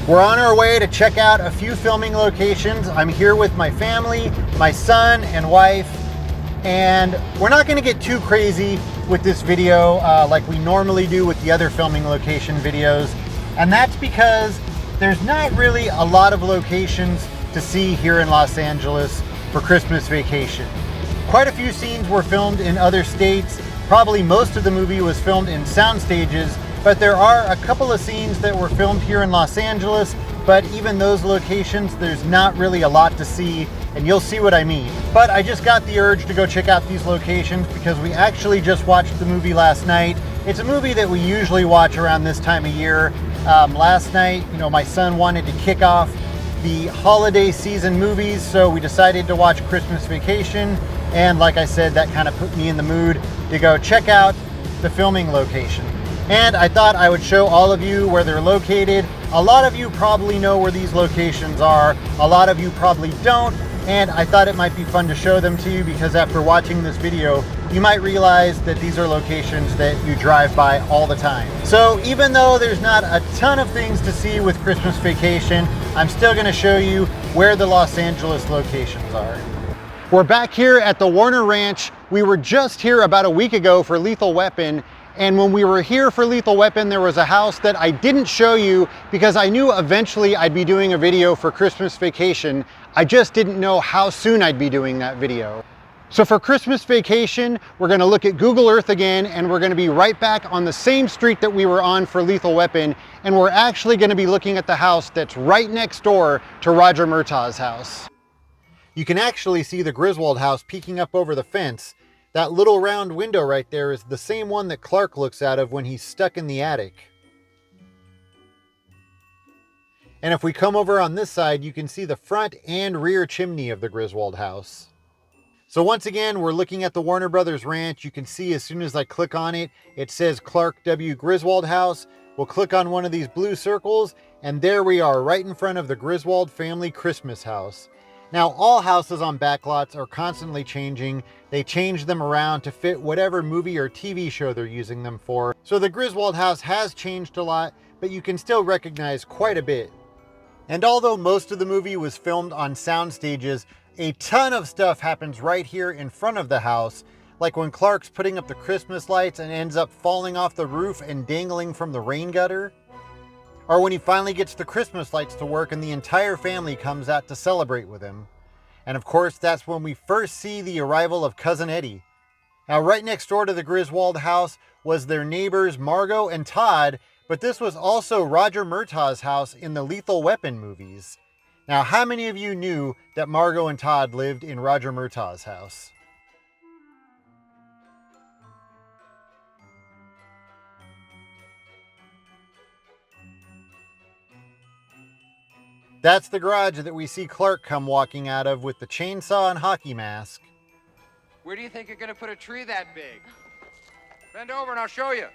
We're on our way to check out a few filming locations. I'm here with my family, my son and wife, and we're not gonna get too crazy with this video like we normally do with the other filming location videos. And that's because there's not really a lot of locations to see here in Los Angeles for Christmas Vacation. Quite a few scenes were filmed in other states. Probably most of the movie was filmed in sound stages, but there are a couple of scenes that were filmed here in Los Angeles, but even those locations, there's not really a lot to see, and you'll see what I mean. But I just got the urge to go check out these locations because we actually just watched the movie last night. It's a movie that we usually watch around this time of year. Last night, my son wanted to kick off the holiday season movies, so we decided to watch Christmas Vacation. And like I said, that kind of put me in the mood to go check out the filming location. And I thought I would show all of you where they're located. A lot of you probably know where these locations are. A lot of you probably don't. And I thought it might be fun to show them to you because after watching this video, you might realize that these are locations that you drive by all the time. So even though there's not a ton of things to see with Christmas Vacation, I'm still gonna show you where the Los Angeles locations are. We're back here at the Warner Ranch. We were just here about a week ago for Lethal Weapon. And when we were here for Lethal Weapon, there was a house that I didn't show you because I knew eventually I'd be doing a video for Christmas Vacation. I just didn't know how soon I'd be doing that video. So for Christmas Vacation, we're gonna look at Google Earth again, and we're gonna be right back on the same street that we were on for Lethal Weapon, and we're actually gonna be looking at the house that's right next door to Roger Murtaugh's house. You can actually see the Griswold house peeking up over the fence. That little round window right there is the same one that Clark looks out of when he's stuck in the attic. And if we come over on this side, you can see the front and rear chimney of the Griswold house. So once again, we're looking at the Warner Brothers Ranch. You can see as soon as I click on it, it says Clark W. Griswold House. We'll click on one of these blue circles, and there we are, right in front of the Griswold family Christmas house. Now, all houses on backlots are constantly changing. They change them around to fit whatever movie or TV show they're using them for. So the Griswold house has changed a lot, but you can still recognize quite a bit. And although most of the movie was filmed on sound stages, a ton of stuff happens right here in front of the house, like when Clark's putting up the Christmas lights and ends up falling off the roof and dangling from the rain gutter. Or when he finally gets the Christmas lights to work and the entire family comes out to celebrate with him. And of course, that's when we first see the arrival of Cousin Eddie. Now, right next door to the Griswold house was their neighbors Margot and Todd, but this was also Roger Murtaugh's house in the Lethal Weapon movies. Now, how many of you knew that Margot and Todd lived in Roger Murtaugh's house? That's the garage that we see Clark come walking out of with the chainsaw and hockey mask. Where do you think you're gonna put a tree that big? Bend over and I'll show you.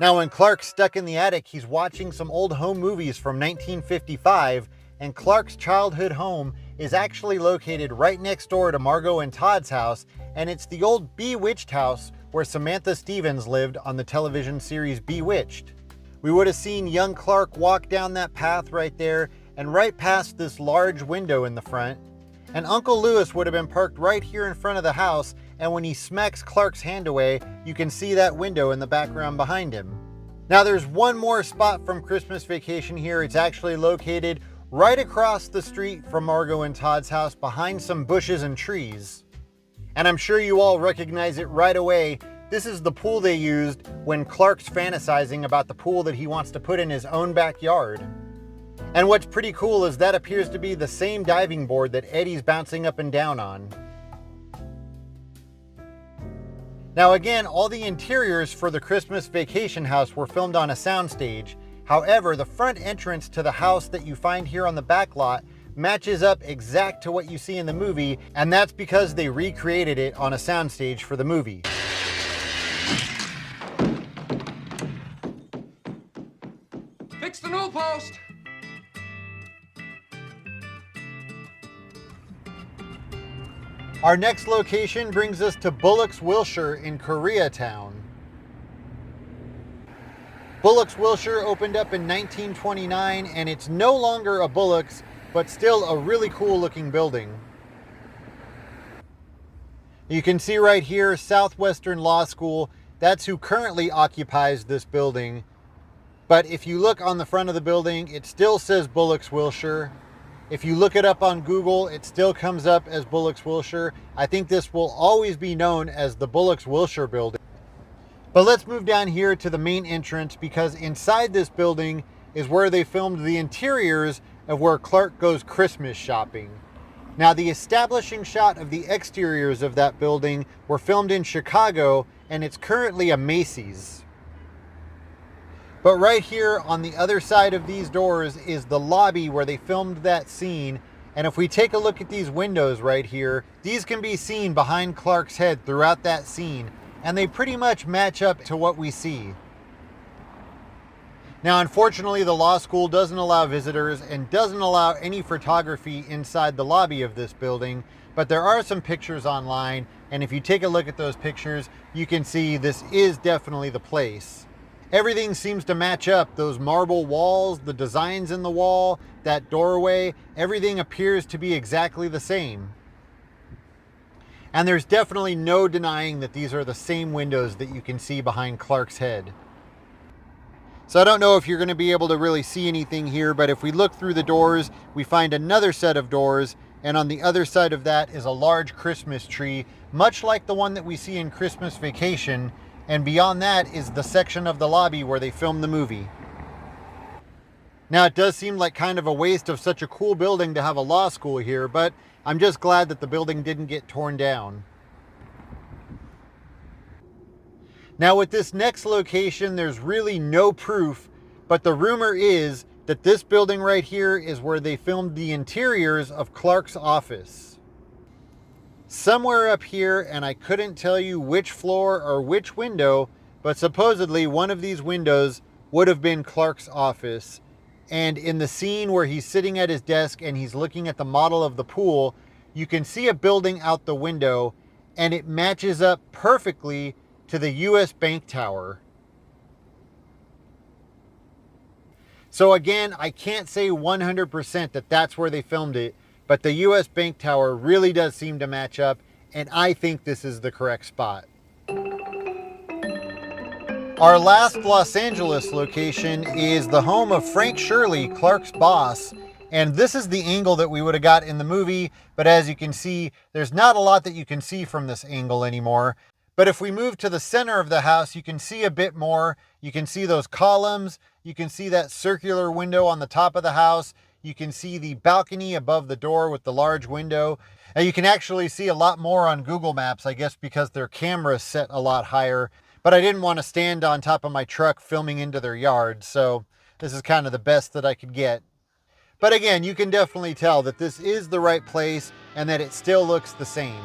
Now, when Clark's stuck in the attic, he's watching some old home movies from 1955, and Clark's childhood home is actually located right next door to Margot and Todd's house, and it's the old Bewitched house where Samantha Stevens lived on the television series Bewitched. We would have seen young Clark walk down that path right there and right past this large window in the front. And Uncle Lewis would have been parked right here in front of the house, and when he smacks Clark's hand away, you can see that window in the background behind him. Now there's one more spot from Christmas Vacation here. It's actually located right across the street from Margot and Todd's house behind some bushes and trees. And I'm sure you all recognize it right away. This is the pool they used when Clark's fantasizing about the pool that he wants to put in his own backyard. And what's pretty cool is that appears to be the same diving board that Eddie's bouncing up and down on. Now again, all the interiors for the Christmas Vacation house were filmed on a soundstage. However, the front entrance to the house that you find here on the back lot matches up exact to what you see in the movie, and that's because they recreated it on a soundstage for the movie. Fix the newel post. Our next location brings us to Bullock's Wilshire in Koreatown. Bullock's Wilshire opened up in 1929, and it's no longer a Bullock's, but still a really cool looking building. You can see right here, Southwestern Law School. That's who currently occupies this building. But if you look on the front of the building, it still says Bullock's Wilshire. If you look it up on Google, it still comes up as Bullock's Wilshire. I think this will always be known as the Bullock's Wilshire building. But let's move down here to the main entrance, because inside this building is where they filmed the interiors of where Clark goes Christmas shopping. Now, the establishing shot of the exteriors of that building were filmed in Chicago, and it's currently a Macy's. But right here on the other side of these doors is the lobby where they filmed that scene. And if we take a look at these windows right here, these can be seen behind Clark's head throughout that scene, and they pretty much match up to what we see. Now, unfortunately, the law school doesn't allow visitors and doesn't allow any photography inside the lobby of this building, but there are some pictures online, and if you take a look at those pictures, you can see this is definitely the place. Everything seems to match up. Those marble walls, the designs in the wall, that doorway, everything appears to be exactly the same. And there's definitely no denying that these are the same windows that you can see behind Clark's head. So I don't know if you're going to be able to really see anything here, but if we look through the doors, we find another set of doors, and on the other side of that is a large Christmas tree, much like the one that we see in Christmas Vacation, and beyond that is the section of the lobby where they filmed the movie. Now, it does seem like kind of a waste of such a cool building to have a law school here, but I'm just glad that the building didn't get torn down. Now, with this next location, there's really no proof, but the rumor is that this building right here is where they filmed the interiors of Clark's office. Somewhere up here, and I couldn't tell you which floor or which window, but supposedly one of these windows would have been Clark's office. And in the scene where he's sitting at his desk and he's looking at the model of the pool, you can see a building out the window, and it matches up perfectly to the US Bank Tower. So again, I can't say 100% that that's where they filmed it, but the US Bank Tower really does seem to match up, and I think this is the correct spot. Our last Los Angeles location is the home of Frank Shirley, Clark's boss, and this is the angle that we would have got in the movie, but as you can see, there's not a lot that you can see from this angle anymore. But if we move to the center of the house, you can see a bit more. You can see those columns. You can see that circular window on the top of the house. You can see the balcony above the door with the large window. And you can actually see a lot more on Google Maps, I guess because their camera's set a lot higher. But I didn't want to stand on top of my truck filming into their yard, so this is kind of the best that I could get. But again, you can definitely tell that this is the right place and that it still looks the same.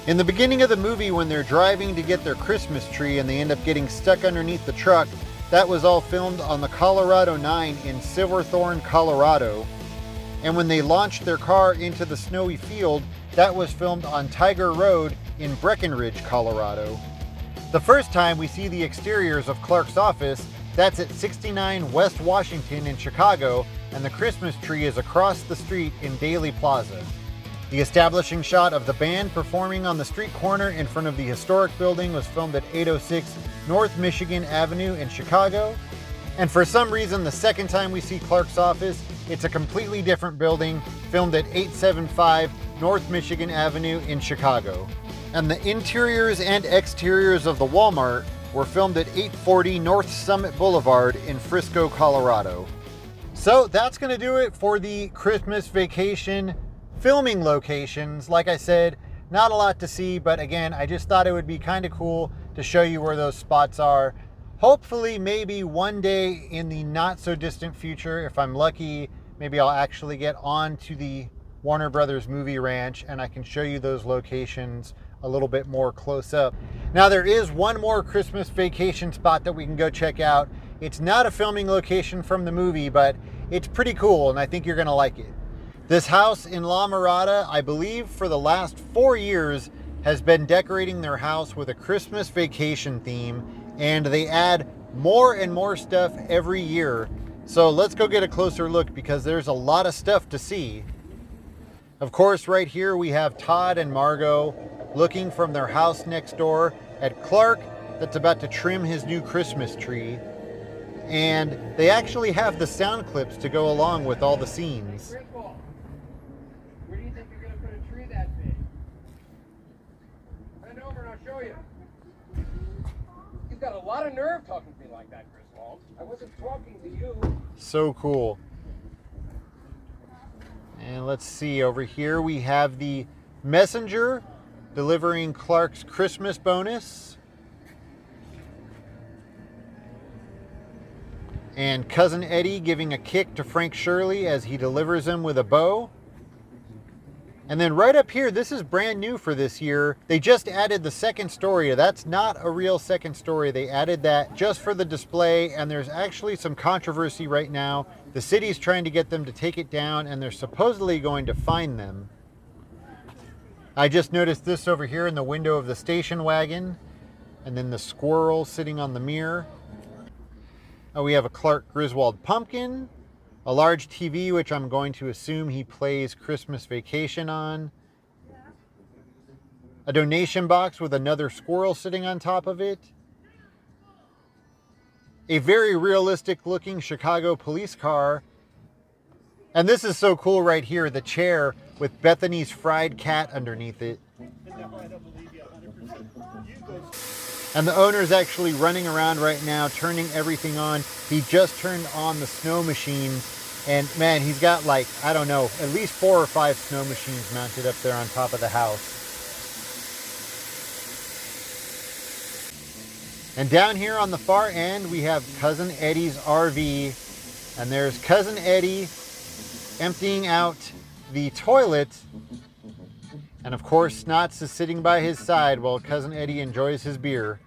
In the beginning of the movie, when they're driving to get their Christmas tree and they end up getting stuck underneath the truck, that was all filmed on the Colorado 9 in Silverthorne, Colorado. And when they launched their car into the snowy field, that was filmed on Tiger Road in Breckenridge, Colorado. The first time we see the exteriors of Clark's office, that's at 69 West Washington in Chicago, and the Christmas tree is across the street in Daley Plaza. The establishing shot of the band performing on the street corner in front of the historic building was filmed at 806 North Michigan Avenue in Chicago. And for some reason, the second time we see Clark's office, it's a completely different building, filmed at 875 North Michigan Avenue in Chicago. And the interiors and exteriors of the Walmart were filmed at 840 North Summit Boulevard in Frisco, Colorado. So that's going to do it for the Christmas Vacation filming locations. Like I said, not a lot to see, but again, I just thought it would be kind of cool to show you where those spots are. Hopefully, maybe one day in the not so distant future, if I'm lucky, maybe I'll actually get on to the Warner Brothers movie ranch and I can show you those locations a little bit more close up. Now, there is one more Christmas Vacation spot that we can go check out. It's not a filming location from the movie, but it's pretty cool and I think you're gonna like it. This house in La Mirada, I believe for the last 4 years, has been decorating their house with a Christmas Vacation theme, and they add more and more stuff every year. So let's go get a closer look because there's a lot of stuff to see. Of course, right here we have Todd and Margot looking from their house next door at Clark that's about to trim his new Christmas tree. And they actually have the sound clips to go along with all the scenes. Griswold, where do you think you're going to put a tree that big? Bend over and I'll show you. You've got a lot of nerve talking to me like that, Griswold. I wasn't talking to you. So cool. And let's see, over here we have the messenger delivering Clark's Christmas bonus. And Cousin Eddie giving a kick to Frank Shirley as he delivers him with a bow. And then right up here, this is brand new for this year. They just added the second story. That's not a real second story. They added that just for the display, and there's actually some controversy right now. The city's trying to get them to take it down, and they're supposedly going to fine them. I just noticed this over here in the window of the station wagon, and then the squirrel sitting on the mirror. We have a Clark Griswold pumpkin, a large TV, which I'm going to assume he plays Christmas Vacation on, a donation box with another squirrel sitting on top of it, a very realistic looking Chicago police car, and this is so cool right here, the chair with Bethany's fried cat underneath it. And the owner is actually running around right now, turning everything on. He just turned on the snow machine. And man, he's got like, I don't know, at least 4 or 5 snow machines mounted up there on top of the house. And down here on the far end, we have Cousin Eddie's RV. And there's Cousin Eddie emptying out the toilet. And of course, Snots is sitting by his side while Cousin Eddie enjoys his beer.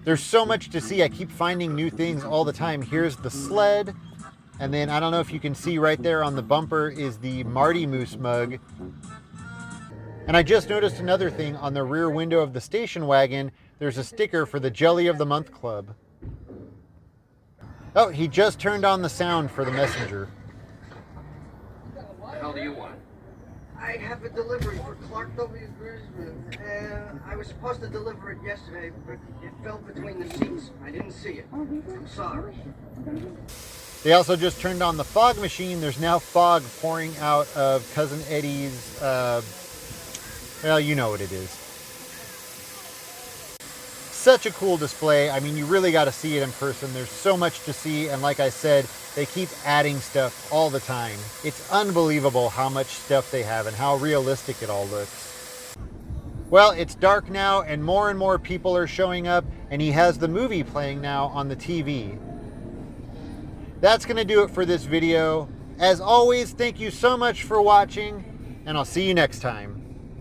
There's so much to see. I keep finding new things all the time. Here's the sled. And then I don't know if you can see right there on the bumper is the Marty Moose mug. And I just noticed another thing on the rear window of the station wagon. There's a sticker for the Jelly of the Month Club. Oh, he just turned on the sound for the messenger. What the hell do you want? I have a delivery for Clark W. Griswold, and I was supposed to deliver it yesterday, but it fell between the seats. I didn't see it. I'm sorry. They also just turned on the fog machine. There's now fog pouring out of Cousin Eddie's, well, you know what it is. Such a cool display. I mean, you really got to see it in person. There's so much to see, and like I said, they keep adding stuff all the time. It's unbelievable how much stuff they have and how realistic it all looks. Well, it's dark now and more people are showing up, and he has the movie playing now on the TV. That's going to do it for this video. As always, thank you so much for watching, and I'll see you next time.